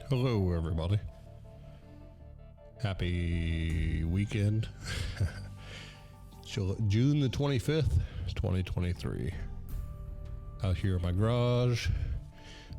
Hello, everybody. Happy weekend. June the 25th, 2023. Out here in my garage.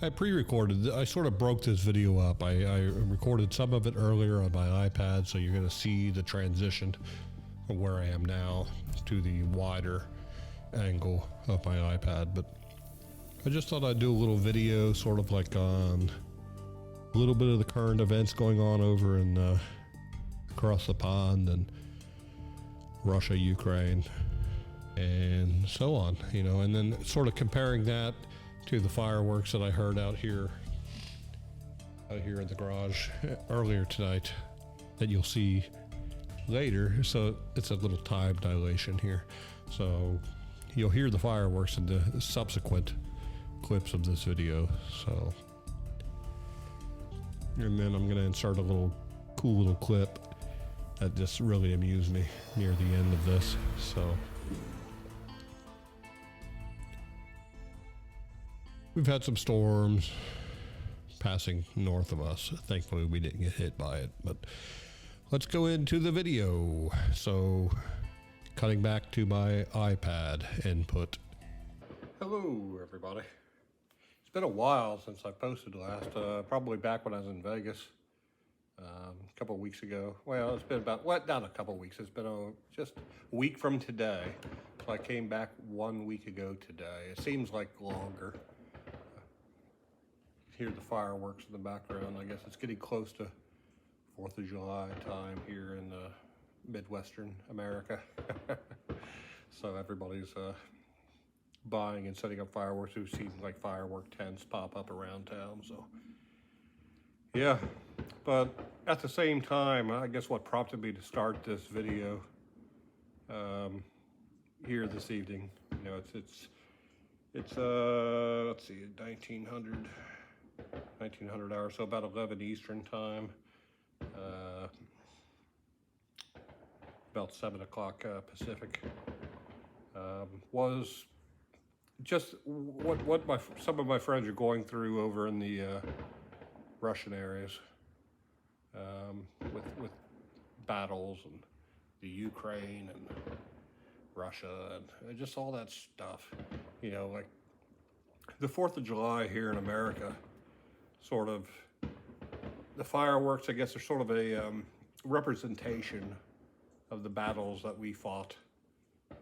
I pre-recorded. I sort of broke this video up. I recorded some of it earlier on my iPad, so you're going to see the transition from where I am now to the wider angle of my iPad. But I just thought I'd do a little video, sort of like on a little bit of the current events going on over in across the pond and Russia, Ukraine, and so on, and then sort of comparing that to the fireworks that I heard out here in the garage earlier tonight that you'll see later. So it's a little time dilation here. So you'll hear the fireworks in the subsequent clips of this video. So, and then I'm going to insert a cool little clip that just really amused me near the end of this. So we've had some storms passing north of us. Thankfully we didn't get hit by it, but let's go into the video. So cutting back to my iPad input. Hello everybody. It's been a while since I posted last, probably back when I was in Vegas. A couple of weeks ago. Well, it's been about, not a couple of weeks. It's been just a week from today. So I came back 1 week ago today. It seems like longer. Hear the fireworks in the background. I guess it's getting close to 4th of July time here in Midwestern America. So everybody's buying and setting up fireworks. We've seen like firework tents pop up around town. So yeah, but at the same time, I guess what prompted me to start this video here this evening, it's let's see, 1900 hours, so about 11 Eastern time, about 7 o'clock Pacific, was just what some of my friends are going through over in the Russian areas, with battles and the Ukraine and Russia and just all that stuff, like the 4th of July here in America, sort of the fireworks, I guess, are sort of a representation of the battles that we fought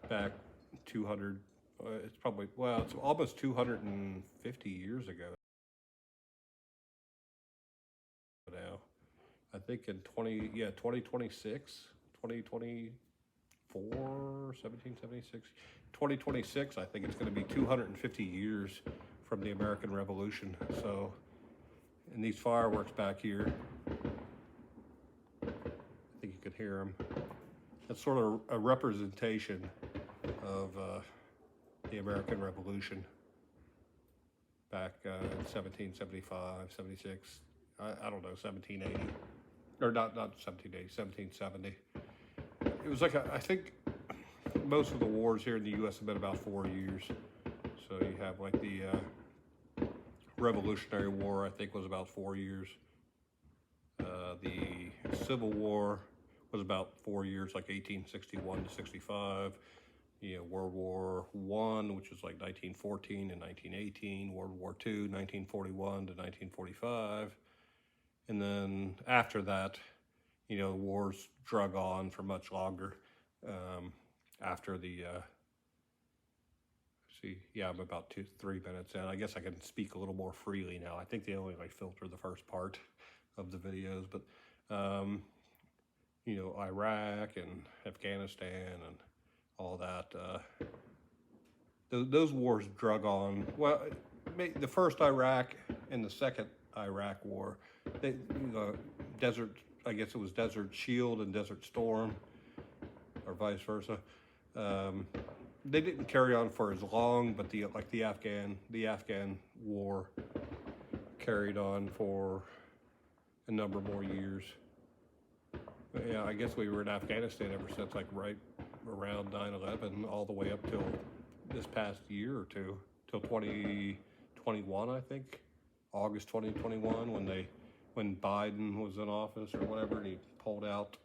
back 200, it's probably, well, it's almost 250 years ago now. I think in 2026, 2024, 1776, 2026, I think it's going to be 250 years from the American Revolution. So, and these fireworks back here, I think you can hear them. That's sort of a representation of the American Revolution back in 1775, 76, I don't know, 1780. Or not 1780, 1770. It was like, I think most of the wars here in the U.S. have been about 4 years. So you have like the Revolutionary War, I think, was about 4 years. The Civil War was about 4 years, like 1861 to 65. World War I, which was like 1914 and 1918. World War II, 1941 to 1945. And then after that, the wars drug on for much longer. After the, I'm about 3 minutes in. I guess I can speak a little more freely now. I think they only filter the first part of the videos, but, Iraq and Afghanistan and all that, those wars drug on. Well, the first Iraq and the second Iraq war, I guess it was Desert Shield and Desert Storm, or vice versa. They didn't carry on for as long, but the Afghan war carried on for a number more years. But yeah, I guess we were in Afghanistan ever since, right around 9/11, all the way up till this past year or two, till 2021, I think, August 2021, when they when Biden was in office or whatever, and he pulled out.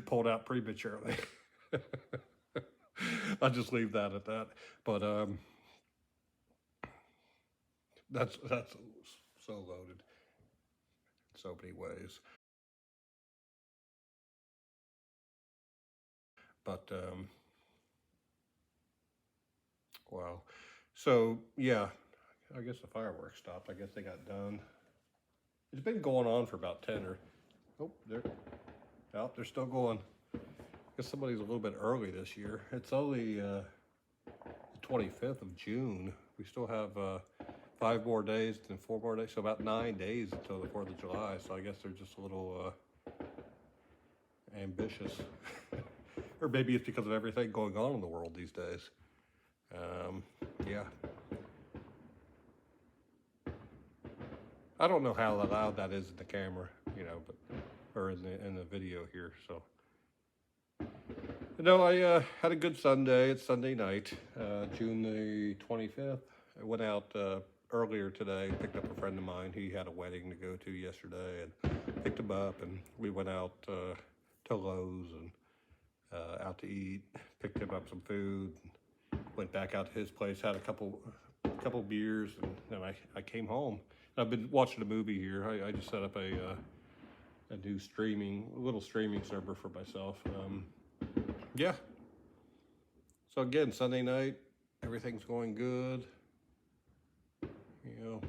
Pulled out prematurely. I'll just leave that at that. But that's so loaded in so many ways. But wow. So yeah, I guess the fireworks stopped. I guess they got done. It's been going on for about 10 or they're still going. I guess somebody's a little bit early this year. It's only the 25th of June. We still have 5 more days and 4 more days, so about 9 days until the 4th of July. So I guess they're just a little ambitious. Or maybe it's because of everything going on in the world these days. Yeah. I don't know how loud that is in the camera, you know, but or in the video here. So, no, I had a good Sunday. It's Sunday night, June the 25th. I went out earlier today, picked up a friend of mine. He had a wedding to go to yesterday, and picked him up, and we went out to Lowe's and out to eat. Picked him up some food. Went back out to his place, had a couple beers, and then I came home. I've been watching a movie here. I just set up a new little streaming server for myself. Yeah. So again, Sunday night, everything's going good. You know,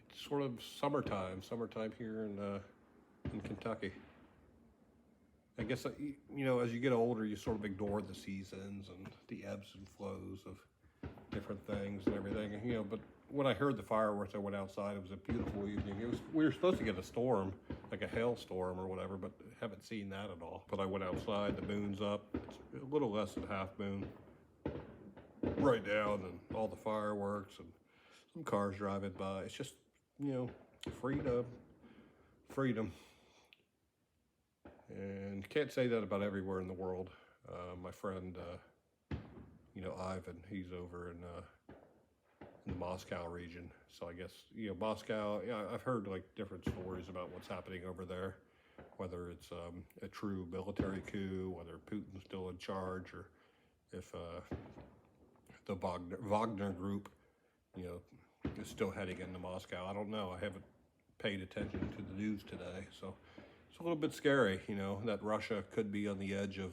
it's sort of summertime here in Kentucky. I guess, you know, as you get older, you sort of ignore the seasons and the ebbs and flows of different things and everything, you know, but when I heard the fireworks, I went outside. It was a beautiful evening. We were supposed to get a storm, like a hailstorm or whatever, but haven't seen that at all. But I went outside, the moon's up. It's a little less than half moon right now, and all the fireworks and some cars driving by. It's just, you know, freedom. And can't say that about everywhere in the world. My friend, you know, Ivan, he's over in the Moscow region. So I guess, you know, Moscow, yeah, I've heard like different stories about what's happening over there, whether it's a true military coup, whether Putin's still in charge, or if the Wagner group, you know, is still heading into Moscow. I don't know. I haven't paid attention to the news today. So it's a little bit scary, you know, that Russia could be on the edge of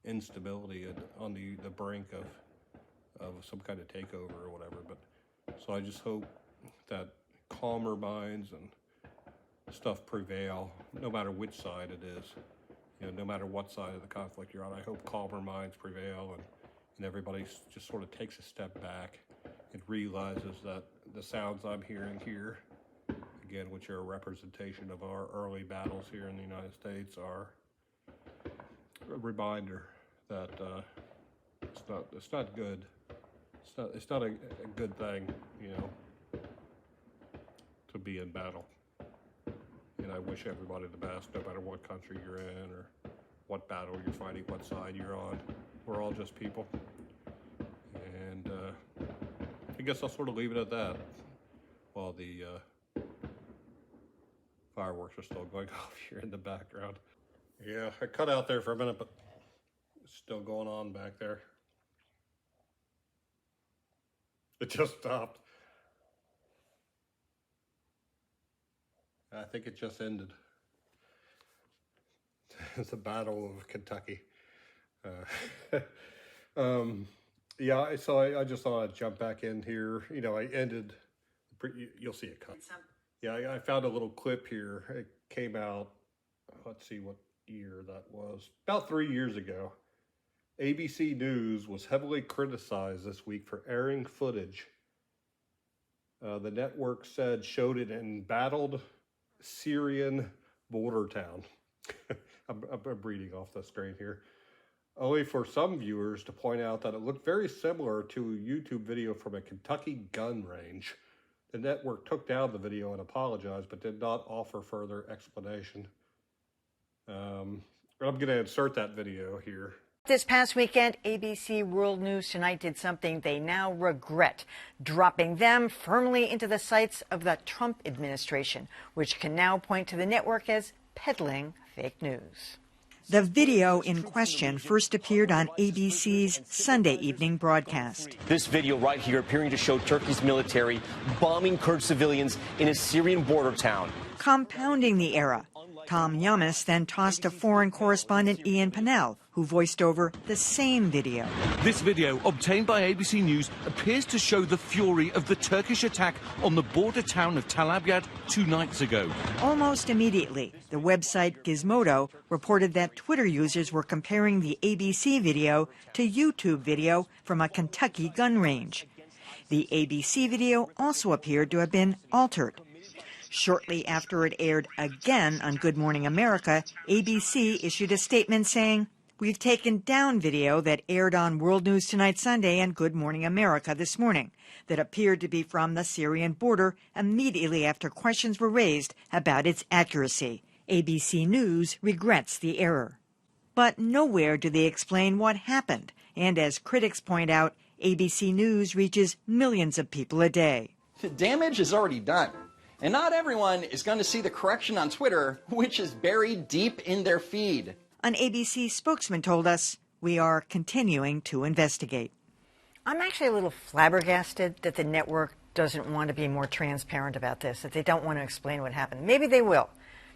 instability and on the brink of some kind of takeover or whatever. But so I just hope that calmer minds and stuff prevail, no matter which side it is. You know, no matter what side of the conflict you're on, I hope calmer minds prevail, and everybody just sort of takes a step back and realizes that the sounds I'm hearing here, again, which are a representation of our early battles here in the United States, are a reminder that it's not good. It's not a good thing, you know, to be in battle. And I wish everybody the best, no matter what country you're in or what battle you're fighting, what side you're on. We're all just people. And I guess I'll sort of leave it at that while the fireworks are still going off here in the background. Yeah, I cut out there for a minute, but it's still going on back there. It just stopped. I think it just ended. The Battle of Kentucky. Yeah, so I just thought I'd jump back in here. You know, I ended, you'll see it cut. Yeah, I found a little clip here. It came out, let's see what year that was, about 3 years ago. ABC News was heavily criticized this week for airing footage the network said showed an embattled Syrian border town. I'm reading off the screen here. Only for some viewers to point out that it looked very similar to a YouTube video from a Kentucky gun range. The network took down the video and apologized, but did not offer further explanation. I'm going to insert that video here This past weekend, ABC World News Tonight did something they now regret, dropping them firmly into the sights of the Trump administration, which can now point to the network as peddling fake news. The video in question first appeared on ABC's Sunday evening broadcast. This video right here appearing to show Turkey's military bombing Kurd civilians in a Syrian border town. Compounding the error, Tom Yamas then tossed to foreign correspondent Ian Pennell, who voiced over the same video. This video, obtained by ABC News, appears to show the fury of the Turkish attack on the border town of Tal Abyad 2 nights ago. Almost immediately, the website Gizmodo reported that Twitter users were comparing the ABC video to YouTube video from a Kentucky gun range. The ABC video also appeared to have been altered. Shortly after it aired again on Good Morning America, ABC issued a statement saying, "We've taken down video that aired on World News Tonight Sunday and Good Morning America this morning that appeared to be from the Syrian border immediately after questions were raised about its accuracy." ABC News regrets the error. But nowhere do they explain what happened. And as critics point out, ABC News reaches millions of people a day. The damage is already done. And not everyone is going to see the correction on Twitter, which is buried deep in their feed. An ABC spokesman told us, "We are continuing to investigate." I'm actually a little flabbergasted that the network doesn't want to be more transparent about this, that they don't want to explain what happened. Maybe they will,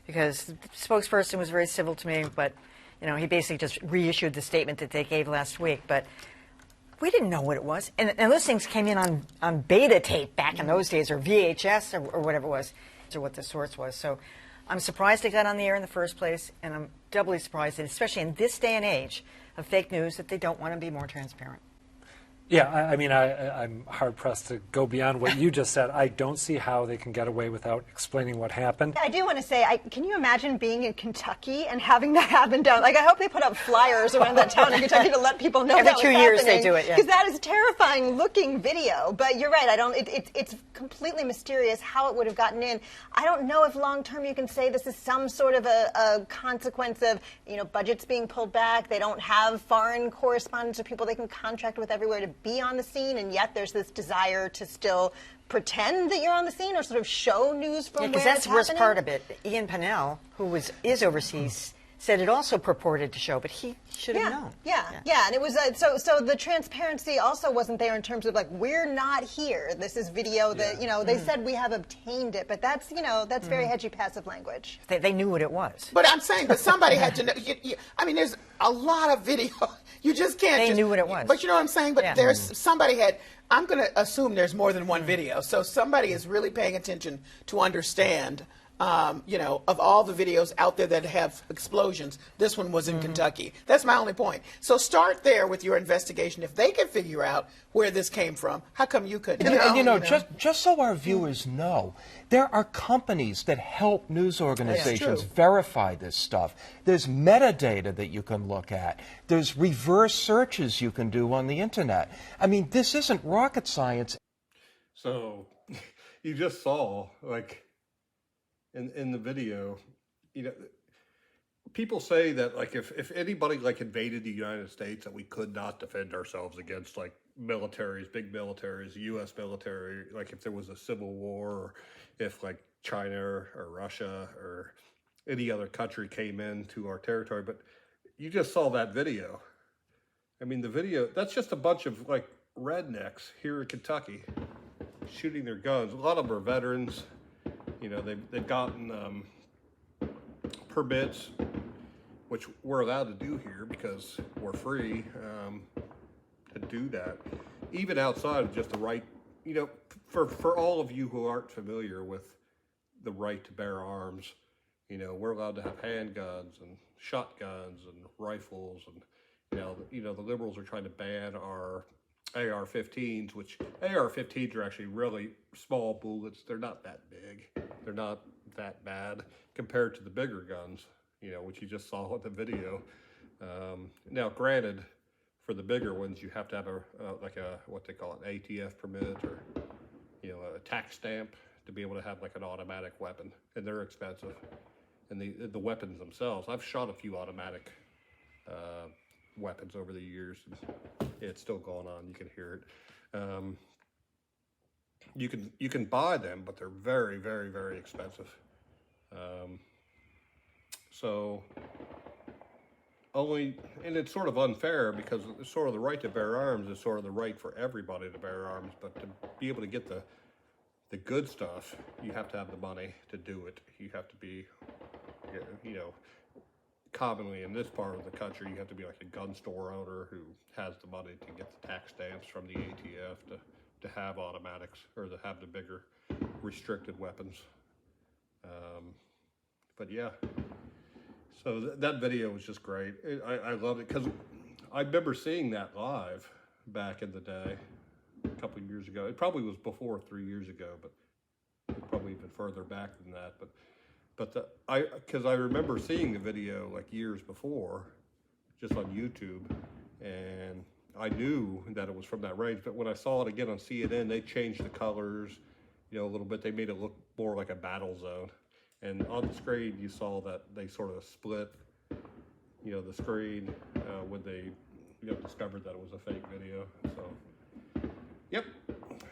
because the spokesperson was very civil to me, but he basically just reissued the statement that they gave last week. But we didn't know what it was. And those things came in on beta tape back in those days, or VHS, or whatever it was, or what the source was. So I'm surprised it got on the air in the first place, and I'm doubly surprised, that, especially in this day and age of fake news, that they don't want to be more transparent. Yeah, I'm hard-pressed to go beyond what you just said. I don't see how they can get away without explaining what happened. I do want to say, can you imagine being in Kentucky and having that happen down? I hope they put up flyers around that town in Kentucky to let people know every that 2 years they do it, yeah. Because that is a terrifying-looking video. But you're right, it's completely mysterious how it would have gotten in. I don't know if long-term you can say this is some sort of a consequence of, budgets being pulled back. They don't have foreign correspondents or people they can contract with everywhere to be on the scene, and yet there's this desire to still pretend that you're on the scene or sort of show news from where it's happening. Because that's the worst part of it. Ian Pennell, who is overseas, said it also purported to show, but he should have known. Yeah, and it was so the transparency also wasn't there in terms of we're not here. This is video that they said we have obtained it, but that's that's very hedgy passive language. They knew what it was. But I'm saying, but somebody had to know. There's a lot of video. You just can't. They knew what it was. But you know what I'm saying. But there's somebody had. I'm going to assume there's more than one video. So somebody is really paying attention to understand. Of all the videos out there that have explosions, this one was in Kentucky. That's my only point. So start there with your investigation. If they can figure out where this came from, how come you couldn't? Just so our viewers know, there are companies that help news organizations verify this stuff. There's metadata that you can look at. There's reverse searches you can do on the internet. This isn't rocket science. So you just saw, in the video, people say that if anybody invaded the United States, that we could not defend ourselves against militaries, big militaries, U.S. military, if there was a civil war, or if China or Russia or any other country came into our territory. But you just saw that video. The video, that's just a bunch of rednecks here in Kentucky shooting their guns. A lot of them are veterans. They've gotten permits, which we're allowed to do here because we're free to do that. Even outside of just the right, for all of you who aren't familiar with the right to bear arms, we're allowed to have handguns and shotguns and rifles, and the liberals are trying to ban our AR-15s, which AR-15s are actually really small bullets. They're not that big. They're not that bad compared to the bigger guns, which you just saw in the video. Now, granted, for the bigger ones, you have to have what they call an ATF permit, or a tax stamp to be able to have an automatic weapon, and they're expensive. And the weapons themselves, I've shot a few automatic weapons over the years. It's still going on. You can hear it. You can buy them, but they're very, very, very expensive. So and it's sort of unfair because it's sort of the right to bear arms is sort of the right for everybody to bear arms, but to be able to get the good stuff, you have to have the money to do it. You have to be, commonly in this part of the country, you have to be like a gun store owner who has the money to get the tax stamps from the ATF to have automatics or to have the bigger restricted weapons. But yeah, so that video was just great. I loved it because I remember seeing that live back in the day, a couple of years ago. It probably was before 3 years ago, but probably even further back than that. But because I remember seeing the video like years before, just on YouTube, and I knew that it was from that range. But when I saw it again on CNN, they changed the colors, a little bit. They made it look more like a battle zone. And on the screen, you saw that they sort of split, the screen when they, discovered that it was a fake video. So, yep.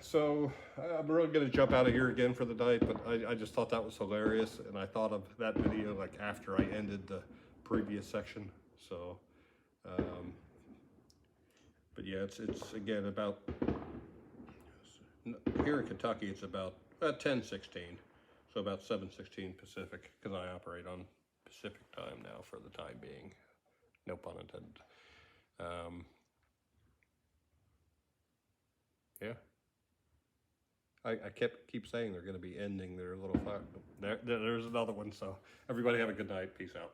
So I'm really going to jump out of here again for the night, but I just thought that was hilarious. And I thought of that video like after I ended the previous section. So, but yeah, it's again about, here in Kentucky, it's about 10:16. So about 7:16 Pacific, because I operate on Pacific time now for the time being. No pun intended. Yeah. I keep saying they're going to be ending their little fire. There's another one. So everybody have a good night. Peace out.